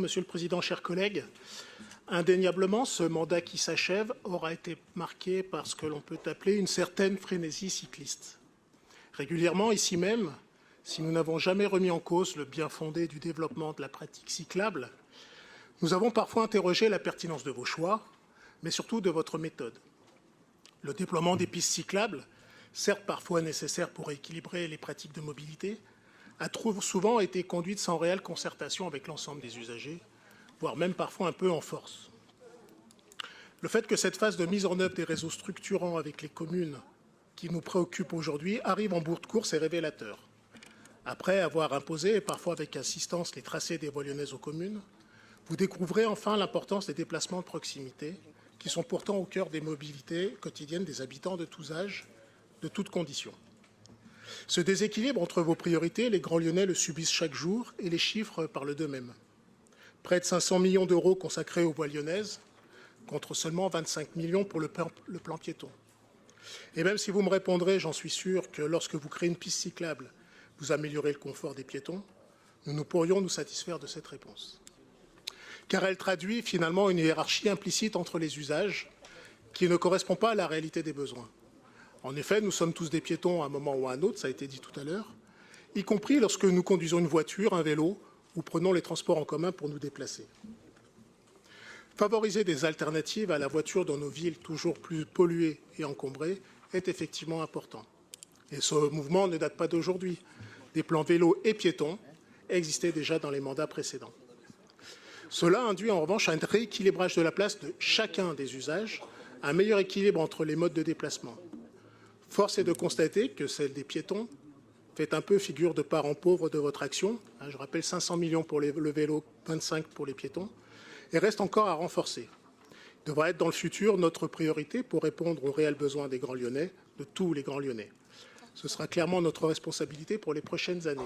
Monsieur le Président, chers collègues, indéniablement, ce mandat qui s'achève aura été marqué par ce que l'on peut appeler une certaine frénésie cycliste. Régulièrement, ici même, si nous n'avons jamais remis en cause le bien fondé du développement de la pratique cyclable, nous avons parfois interrogé la pertinence de vos choix, mais surtout de votre méthode. Le déploiement des pistes cyclables, certes parfois nécessaire pour équilibrer les pratiques de mobilité, a trop souvent été conduite sans réelle concertation avec l'ensemble des usagers, voire même parfois un peu en force. Le fait que cette phase de mise en œuvre des réseaux structurants avec les communes qui nous préoccupe aujourd'hui arrive en bout de course est révélateur. Après avoir imposé, et parfois avec insistance, les tracés des voies lyonnaises aux communes, vous découvrez enfin l'importance des déplacements de proximité, qui sont pourtant au cœur des mobilités quotidiennes des habitants de tous âges, de toutes conditions. Ce déséquilibre entre vos priorités, les Grands Lyonnais le subissent chaque jour et les chiffres parlent d'eux-mêmes. Près de 500 millions d'euros consacrés aux voies lyonnaises, contre seulement 25 millions pour le plan piéton. Et même si vous me répondrez, j'en suis sûr, que lorsque vous créez une piste cyclable, vous améliorez le confort des piétons, nous ne pourrions nous satisfaire de cette réponse. Car elle traduit finalement une hiérarchie implicite entre les usages qui ne correspond pas à la réalité des besoins. En effet, nous sommes tous des piétons à un moment ou à un autre, ça a été dit tout à l'heure, y compris lorsque nous conduisons une voiture, un vélo ou prenons les transports en commun pour nous déplacer. Favoriser des alternatives à la voiture dans nos villes toujours plus polluées et encombrées est effectivement important. Et ce mouvement ne date pas d'aujourd'hui. Des plans vélos et piétons existaient déjà dans les mandats précédents. Cela induit en revanche un rééquilibrage de la place de chacun des usages, un meilleur équilibre entre les modes de déplacement. Force est de constater que celle des piétons fait un peu figure de parent pauvre de votre action. Je rappelle 500 millions pour le vélo, 25 pour les piétons, et reste encore à renforcer. Il devra être dans le futur notre priorité pour répondre aux réels besoins des Grands Lyonnais, de tous les Grands Lyonnais. Ce sera clairement notre responsabilité pour les prochaines années.